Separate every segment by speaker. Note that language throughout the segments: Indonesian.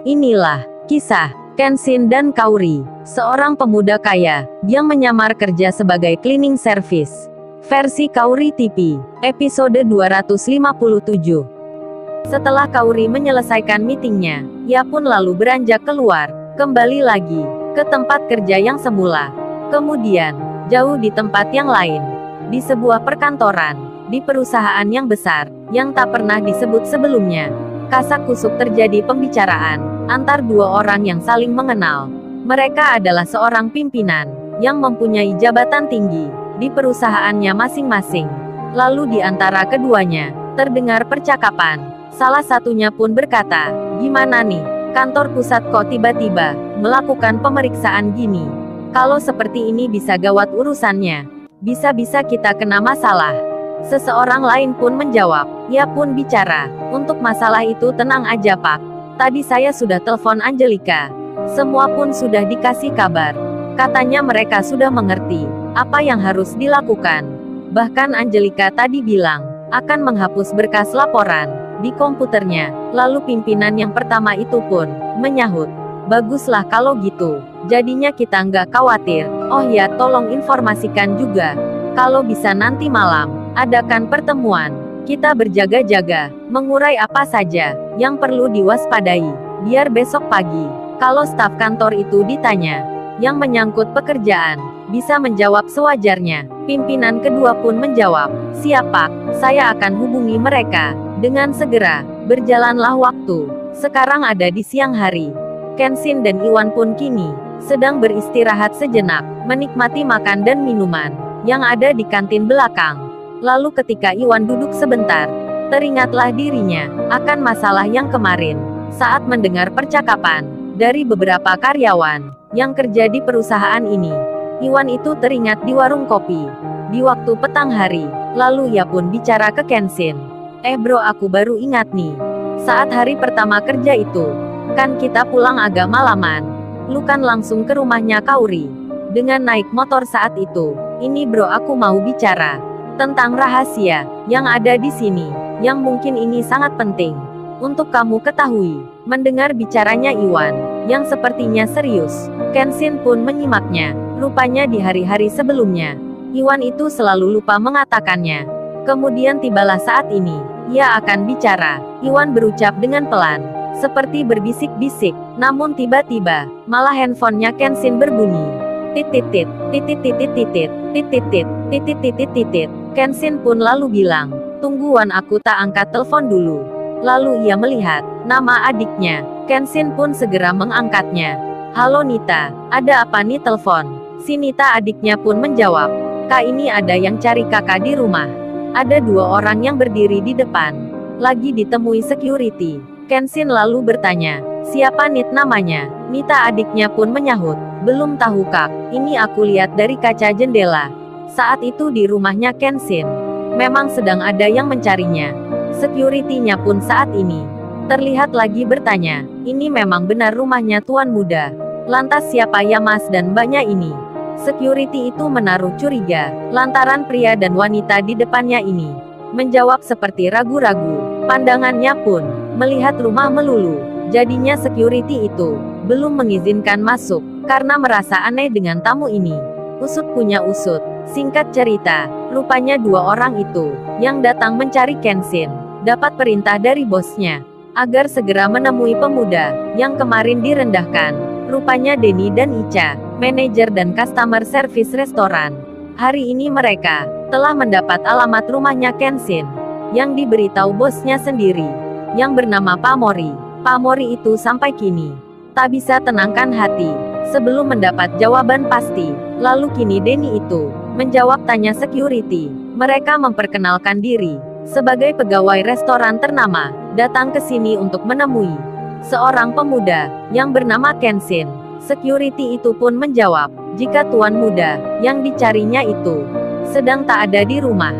Speaker 1: Inilah kisah Kenshin dan Kaori, seorang pemuda kaya yang menyamar kerja sebagai cleaning service. Versi Kaori TV, episode 257. Setelah Kaori menyelesaikan meetingnya, ia pun lalu beranjak keluar, kembali lagi ke tempat kerja yang semula. Kemudian, jauh di tempat yang lain, di sebuah perkantoran, di perusahaan yang besar, yang tak pernah disebut sebelumnya, kasak-kusuk terjadi pembicaraan antar dua orang yang saling mengenal. Mereka adalah seorang pimpinan yang mempunyai jabatan tinggi di perusahaannya masing-masing. Lalu di antara keduanya, terdengar percakapan. Salah satunya pun berkata, "Gimana nih, kantor pusat kok tiba-tiba melakukan pemeriksaan gini? Kalau seperti ini bisa gawat urusannya. Bisa-bisa kita kena masalah." Seseorang lain pun menjawab, ia pun bicara, "Untuk masalah itu tenang aja Pak. Tadi saya sudah telepon Angelika. Semua pun sudah dikasih kabar. Katanya mereka sudah mengerti apa yang harus dilakukan. Bahkan Angelika tadi bilang, akan menghapus berkas laporan di komputernya." Lalu pimpinan yang pertama itu pun menyahut, "Baguslah kalau gitu. Jadinya kita nggak khawatir. Oh ya, tolong informasikan juga. Kalau bisa nanti malam, adakan pertemuan. Kita berjaga-jaga, mengurai apa saja yang perlu diwaspadai. Biar besok pagi, kalau staf kantor itu ditanya yang menyangkut pekerjaan, bisa menjawab sewajarnya." Pimpinan kedua pun menjawab, "Siap Pak, saya akan hubungi mereka dengan segera." Berjalanlah waktu. Sekarang ada di siang hari. Kenshin dan Iwan pun kini sedang beristirahat sejenak, menikmati makan dan minuman yang ada di kantin belakang. Lalu ketika Iwan duduk sebentar, teringatlah dirinya akan masalah yang kemarin saat mendengar percakapan dari beberapa karyawan yang kerja di perusahaan ini. Iwan itu teringat di warung kopi di waktu petang hari. Lalu ia pun bicara ke Kenshin, Bro, aku baru ingat nih. Saat hari pertama kerja itu, kan kita pulang agak malaman. Lu kan langsung ke rumahnya Kaori dengan naik motor saat itu. Ini bro, aku mau bicara tentang rahasia yang ada di sini, yang mungkin ini sangat penting untuk kamu ketahui." Mendengar bicaranya Iwan, yang sepertinya serius, Kenshin pun menyimaknya. Rupanya di hari-hari sebelumnya, Iwan itu selalu lupa mengatakannya. Kemudian tibalah saat ini, ia akan bicara. Iwan berucap dengan pelan, seperti berbisik-bisik, namun tiba-tiba, malah handphonenya Kenshin berbunyi. Titit-tit, titit-titit-titit, titit-tit, titit-titit-titit. Kenshin pun lalu bilang, "Tunggu Wan, aku tak angkat telepon dulu." Lalu ia melihat nama adiknya. Kenshin pun segera mengangkatnya. "Halo Nita, ada apa nih telepon?" Si Nita adiknya pun menjawab, "Kak, ini ada yang cari kakak di rumah. Ada dua orang yang berdiri di depan, lagi ditemui security." Kenshin lalu bertanya, "Siapa Nit namanya?" Nita adiknya pun menyahut, "Belum tahu Kak, ini aku lihat dari kaca jendela." Saat itu di rumahnya Kenshin, memang sedang ada yang mencarinya. Security-nya pun saat ini terlihat lagi bertanya, "Ini memang benar rumahnya Tuan Muda? Lantas siapa ya Mas dan Mbaknya ini?" Security itu menaruh curiga, lantaran pria dan wanita di depannya ini menjawab seperti ragu-ragu. Pandangannya pun melihat rumah melulu. Jadinya security itu belum mengizinkan masuk, karena merasa aneh dengan tamu ini. Usut punya usut. Singkat cerita, rupanya dua orang itu yang datang mencari Kenshin dapat perintah dari bosnya agar segera menemui pemuda yang kemarin direndahkan. Rupanya Denny dan Icha, manajer dan customer service restoran. Hari ini mereka telah mendapat alamat rumahnya Kenshin yang diberitahu bosnya sendiri, yang bernama Pak Mori. Pak Mori itu sampai kini tak bisa tenangkan hati sebelum mendapat jawaban pasti. Lalu kini Denny itu menjawab tanya security. Mereka memperkenalkan diri sebagai pegawai restoran ternama, datang ke sini untuk menemui seorang pemuda yang bernama Kenshin. Security itu pun menjawab, jika Tuan Muda yang dicarinya itu sedang tak ada di rumah.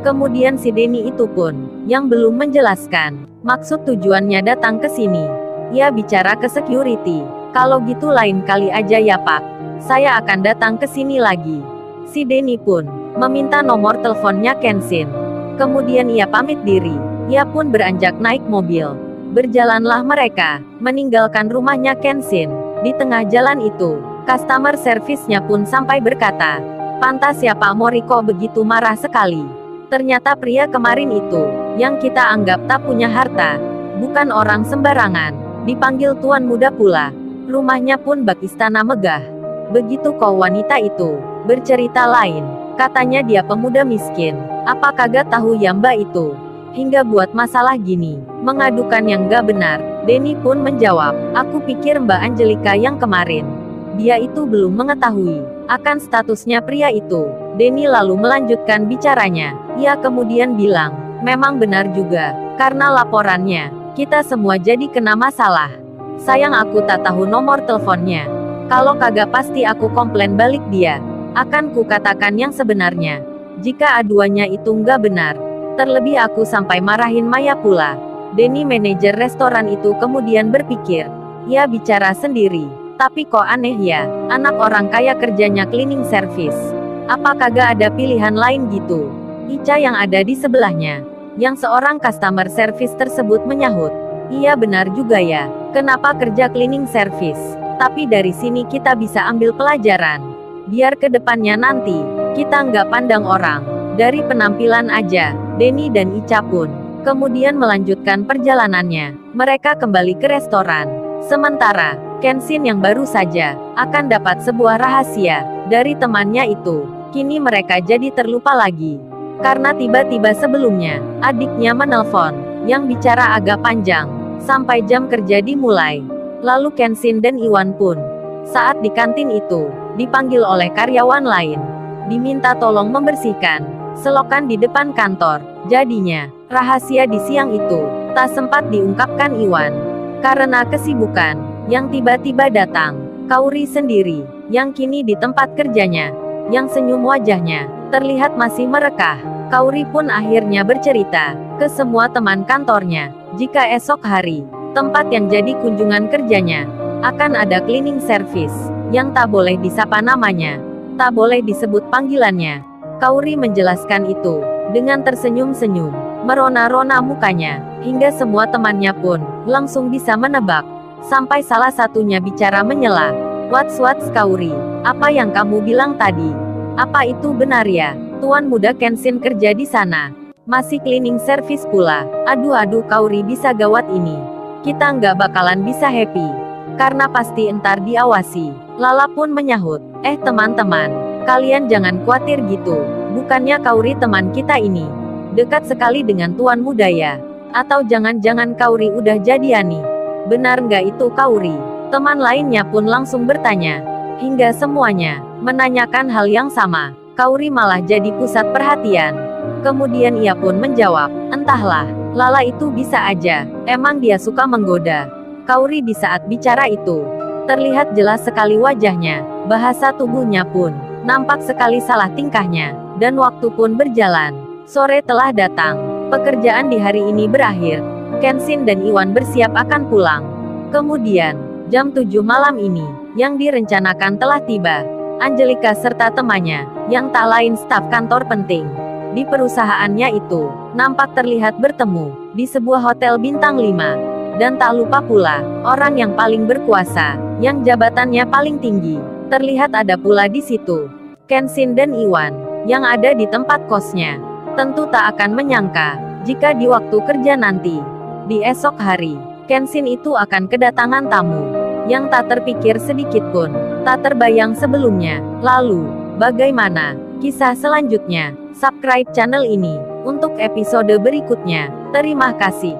Speaker 1: Kemudian si Denny itu pun yang belum menjelaskan maksud tujuannya datang ke sini. Ia bicara ke security, "Kalau gitu lain kali aja ya Pak. Saya akan datang ke sini lagi." Si Denny pun meminta nomor teleponnya Kenshin. Kemudian ia pamit diri. Ia pun beranjak naik mobil Berjalanlah mereka, meninggalkan rumahnya Kenshin. Di tengah jalan itu, customer service-nya pun sampai berkata, "Pantas ya Pak Moriko begitu marah sekali. Ternyata pria kemarin itu, yang kita anggap tak punya harta, bukan orang sembarangan." Dipanggil tuan muda pula. Rumahnya pun bak istana megah. Begitu kau wanita itu bercerita lain, katanya dia pemuda miskin. Apa kagak tahu ya mbak itu? Hingga buat masalah gini, mengadukan yang gak benar. Denny pun menjawab, "Aku pikir Mbak Angelika yang kemarin. Dia itu belum mengetahui akan statusnya pria itu." Denny lalu melanjutkan bicaranya. Ia kemudian bilang, "Memang benar juga, karena laporannya, kita semua jadi kena masalah. Sayang aku tak tahu nomor teleponnya. Kalau kagak pasti aku komplain balik dia. Akan ku katakan yang sebenarnya. Jika aduannya itu nggak benar. Terlebih aku sampai marahin Maya pula." Denny manajer restoran itu kemudian berpikir. Ia bicara sendiri. Tapi kok aneh ya, anak orang kaya kerjanya cleaning service. Apa kagak ada pilihan lain gitu? Ica yang ada di sebelahnya, yang seorang customer service tersebut menyahut. Iya benar juga ya, kenapa kerja cleaning service? Tapi dari sini kita bisa ambil pelajaran. Biar ke depannya nanti, kita nggak pandang orang. Dari penampilan aja, Denny dan Ica pun kemudian melanjutkan perjalanannya. Mereka kembali ke restoran. Sementara, Kenshin yang baru saja akan dapat sebuah rahasia dari temannya itu, kini mereka jadi terlupa lagi. Karena tiba-tiba sebelumnya, adiknya menelpon, yang bicara agak panjang, sampai jam kerja dimulai. Lalu Kenshin dan Iwan pun, saat di kantin itu, dipanggil oleh karyawan lain. Diminta tolong membersihkan selokan di depan kantor. Jadinya, rahasia di siang itu, tak sempat diungkapkan Iwan. Karena kesibukan, yang tiba-tiba datang. Kauri sendiri, yang kini di tempat kerjanya, yang senyum wajahnya, terlihat masih merekah. Kauri pun akhirnya bercerita, ke semua teman kantornya, jika esok hari, tempat yang jadi kunjungan kerjanya, akan ada cleaning service, yang tak boleh disapa namanya, tak boleh disebut panggilannya. Kauri menjelaskan itu, dengan tersenyum-senyum, merona-rona mukanya, hingga semua temannya pun, langsung bisa menebak. Sampai salah satunya bicara menyela. What's Kauri? Apa yang kamu bilang tadi? Apa itu benar ya? Tuan muda Kenshin kerja di sana. Masih cleaning service pula. Aduh Kauri bisa gawat ini. Kita nggak bakalan bisa happy. Karena pasti entar diawasi. Lala pun menyahut. Teman-teman, kalian jangan khawatir gitu. Bukannya Kauri teman kita ini dekat sekali dengan tuan muda ya? Atau jangan-jangan Kauri udah jadian nih? Benar nggak itu Kauri? Teman lainnya pun langsung bertanya. Hingga semuanya menanyakan hal yang sama. Kauri malah jadi pusat perhatian. Kemudian ia pun menjawab, entahlah, Lala itu bisa aja. Emang dia suka menggoda. Kauri di saat bicara itu, terlihat jelas sekali wajahnya. Bahasa tubuhnya pun nampak sekali salah tingkahnya. Dan waktu pun berjalan. Sore telah datang. Pekerjaan di hari ini berakhir. Kenshin dan Iwan bersiap akan pulang. Kemudian, jam 7 malam ini, yang direncanakan telah tiba. Angelika serta temannya, yang tak lain staf kantor penting di perusahaannya itu, nampak terlihat bertemu di sebuah hotel bintang 5. Dan tak lupa pula, orang yang paling berkuasa, yang jabatannya paling tinggi, terlihat ada pula di situ. Kenshin dan Iwan, yang ada di tempat kosnya, tentu tak akan menyangka, jika di waktu kerja nanti, di esok hari, Kenshin itu akan kedatangan tamu, yang tak terpikir sedikit pun, tak terbayang sebelumnya. Lalu, bagaimana kisah selanjutnya? Subscribe channel ini, untuk episode berikutnya. Terima kasih.